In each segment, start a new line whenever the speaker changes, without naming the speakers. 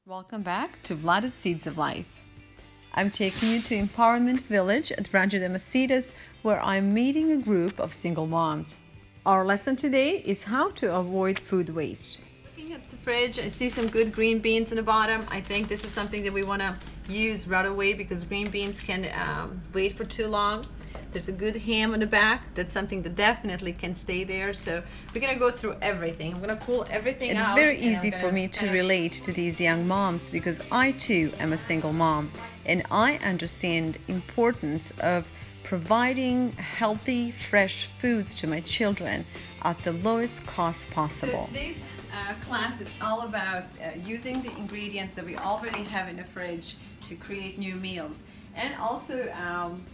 Welcome back to VLADA'S Seeds of Life. I'm taking you to Empowerment Village at Rancho de Macedas, where I'm meeting a group of single moms. Our lesson today is how to avoid food waste. Looking at the fridge, I see some good green beans in the bottom. I think this is something that we want to use right away because green beans can wait for too long. There's a good ham on the back. That's something that definitely can stay there. So we're gonna go through everything. I'm gonna pull everything out. It's very easy for me to relate to these young moms because I too am a single mom, and I understand the importance of providing healthy, fresh foods to my children at the lowest cost possible. So today's class is all about using the ingredients that we already have in the fridge to create new meals. And also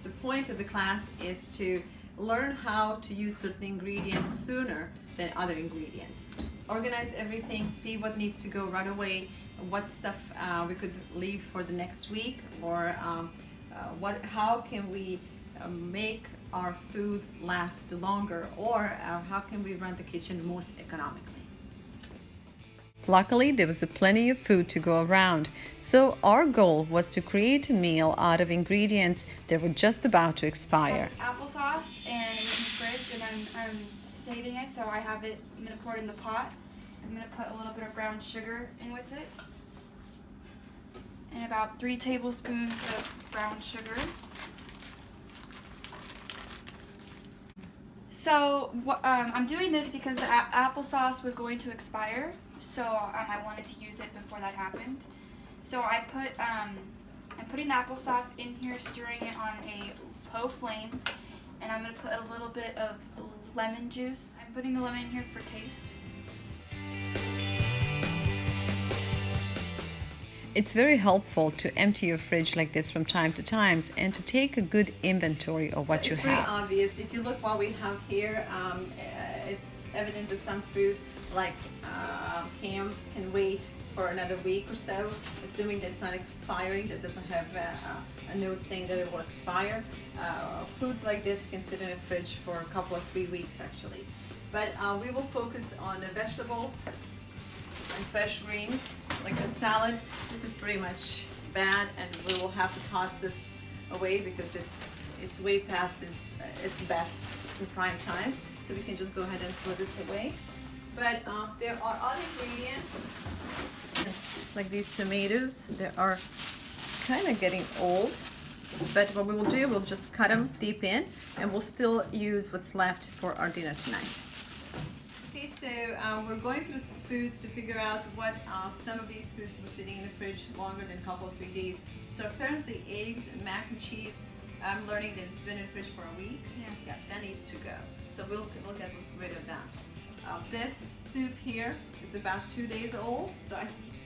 the point of the class is to learn how to use certain ingredients sooner than other ingredients. Organize everything, see what needs to go right away, what stuff we could leave for the next week, or how can we make our food last longer, or how can we run the kitchen most economically. Luckily, there was plenty of food to go around, so our goal was to create a meal out of ingredients that were just about to expire.
Applesauce, and it was in the fridge, and I'm saving it, so I have it. I'm going to pour it in the pot. I'm going to put a little bit of brown sugar in with it, and about 3 tablespoons of brown sugar. So I'm doing this because the applesauce was going to expire, so I wanted to use it before that happened. So I'm putting the applesauce in here, stirring it on a low flame, and I'm going to put a little bit of lemon juice. I'm putting the lemon in here for taste.
It's very helpful to empty your fridge like this from time to time and to take a good inventory of what you have. It's pretty obvious. If you look what we have here, it's evident that some food like ham can wait for another week or so, assuming that it's not expiring, that doesn't have a note saying that it will expire. Foods like this can sit in a fridge for a couple of 3 weeks actually. But we will focus on the vegetables and fresh greens, like the salad. This is pretty much bad, and we will have to toss this away because it's way past its best in prime time. So we can just go ahead and throw this away. But there are other ingredients, like these tomatoes. They are kind of getting old, but what we will do, we'll just cut them deep in, and we'll still use what's left for our dinner tonight. Okay, so we're going through some foods to figure out what some of these foods were sitting in the fridge longer than a couple of 3 days. So apparently eggs and mac and cheese, I'm learning that it's been in the fridge for a week. Yeah, that needs to go. So we'll get rid of that. This soup here is about 2 days old, so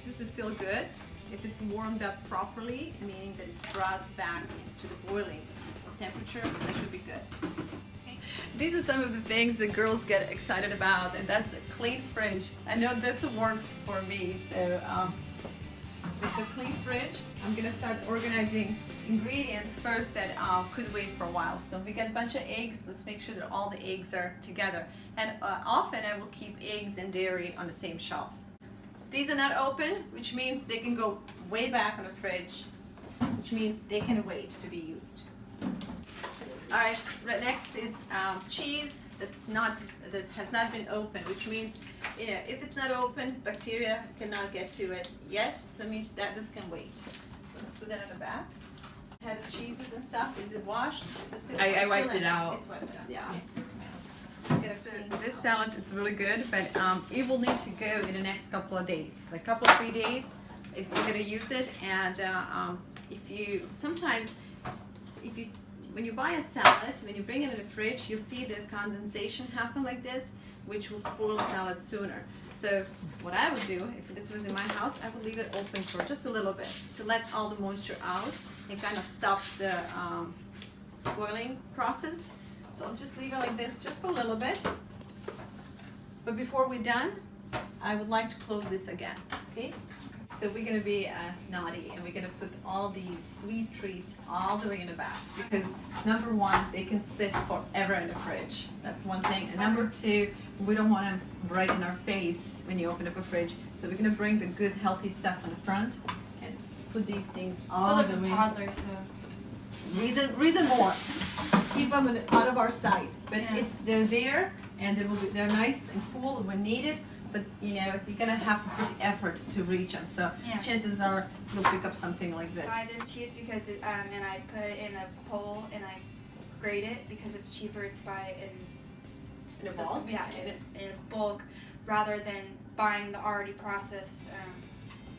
this is still good. If it's warmed up properly, meaning that it's brought back to the boiling temperature, that should be good. These are some of the things that girls get excited about, and that's a clean fridge. I know this works for me, so with the clean fridge, I'm gonna start organizing ingredients first that could wait for a while. So we got a bunch of eggs. Let's make sure that all the eggs are together. And often I will keep eggs and dairy on the same shelf. These are not open, which means they can go way back on the fridge, which means they can wait to be used. All right, next is cheese that has not been opened, which means if it's not open, bacteria cannot get to it yet. So it means that this can wait. So let's put that in the back. Had cheeses and stuff. Is it washed? Is it still
I wiped it out.
It's wiped out.
Yeah.
So this salad, it's really good, but it will need to go in the next couple of days, like a couple of 3 days, if we're gonna use it. And when you buy a salad, when you bring it in the fridge, you'll see the condensation happen like this, which will spoil the salad sooner. So what I would do, if this was in my house, I would leave it open for just a little bit to let all the moisture out and kind of stop the spoiling process. So I'll just leave it like this just for a little bit. But before we're done, I would like to close this again, okay? So we're gonna be naughty, and we're gonna put all these sweet treats all the way in the back, because number one, they can sit forever in the fridge. That's one thing. And number two, we don't want them right in our face when you open up a fridge. So we're gonna bring the good healthy stuff on the front and put these things all
Those
the
are for
way.
toddlers, so.
Reason more. Keep them out of our sight, but
Yeah.
they're there and they're nice and cool when needed. But you know, you're gonna have to put effort to reach them. So
Yeah.
chances are you'll pick up something like this.
Buy this cheese because and I put it in a bowl and I grate it because it's cheaper to buy it
In a ball?
Yeah, in bulk rather than buying the already processed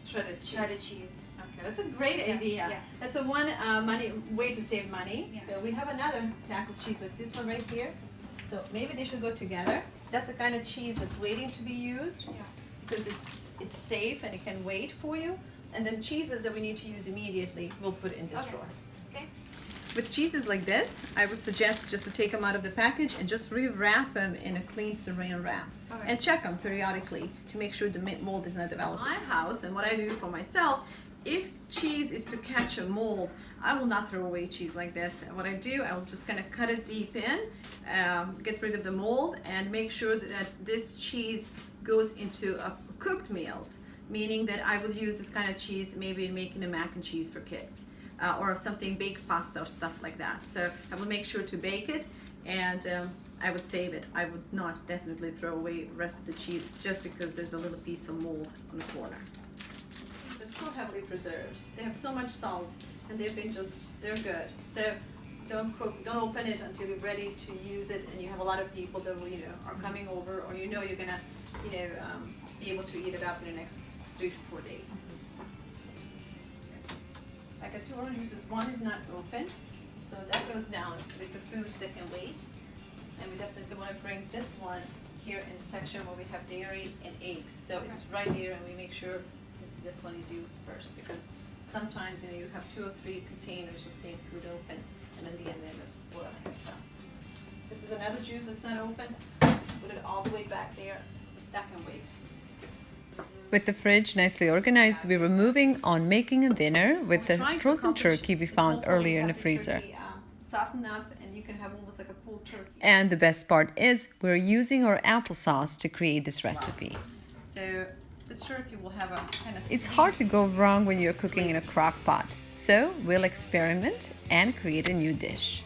shredded cheese.
Okay, that's a great
Yeah,
idea.
yeah.
That's a way to save money.
Yeah.
So we have another stack of cheese like this one right here. So maybe they should go together. That's the kind of cheese that's waiting to be used
Yeah.
because it's safe and it can wait for you. And then cheeses that we need to use immediately, we'll put in this
Okay.
drawer. Okay. With cheeses like this, I would suggest just to take them out of the package and just re-wrap them in a clean saran wrap.
Okay.
And check them periodically to make sure the mold is not developed. In my house, and what I do for myself, if cheese is to catch a mold, I will not throw away cheese like this. What I do, I will just kind of cut it deep in, get rid of the mold, and make sure that this cheese goes into cooked meals, meaning that I would use this kind of cheese maybe in making a mac and cheese for kids. Or something, baked pasta or stuff like that. So I will make sure to bake it, and I would save it. I would not definitely throw away the rest of the cheese just because there's a little piece of mold on the corner. They're so heavily preserved. They have so much salt, and they're good. So don't open it until you're ready to use it, and you have a lot of people that will, are coming over, or you're gonna, be able to eat it up in the next 3 to 4 days. Like the two orange juices, one is not open, so that goes down with the foods that can wait. And we definitely want to bring this one here in the section where we have dairy and eggs. So it's right there, and we make sure that this one is used first, because sometimes you have 2 or 3 containers of same food open, and in the end they end up spoiling. So this is another juice that's not open. Put it all the way back there. That can wait. With the fridge nicely organized, we were moving on making a dinner with the frozen turkey we found earlier in the freezer. Soften up, and you can have almost like a full turkey. And the best part is we're using our applesauce to create this recipe. So this turkey will have a kind of... It's hard to go wrong when you're cooking in a crock pot. So we'll experiment and create a new dish.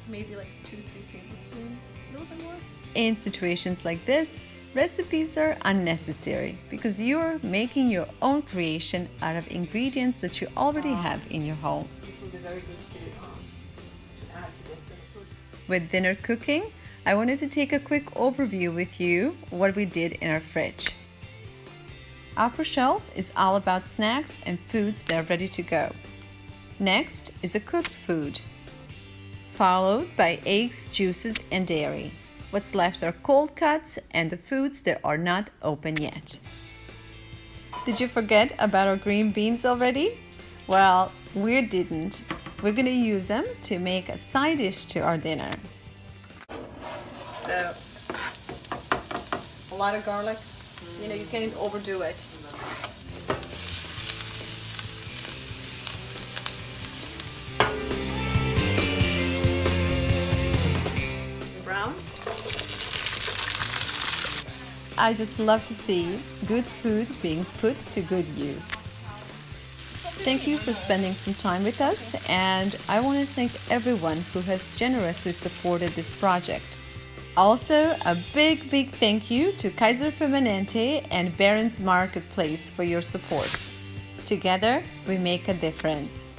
Maybe like 2-3 tablespoons, a little bit more. In situations like this, recipes are unnecessary because you're making your own creation out of ingredients that you already have in your home. This will be very good to add to this. With dinner cooking, I wanted to take a quick overview with you what we did in our fridge. Upper shelf is all about snacks and foods that are ready to go. Next is a cooked food, followed by eggs, juices, and dairy. What's left are cold cuts and the foods that are not open yet. Did you forget about our green beans already? Well, we didn't. We're going to use them to make a side dish to our dinner. So, a lot of garlic. You can't overdo it. Brown. I just love to see good food being put to good use. Thank you for spending some time with us, and I want to thank everyone who has generously supported this project. Also, a big thank you to Kaiser Permanente and Barron's Marketplace for your support. Together, we make a difference.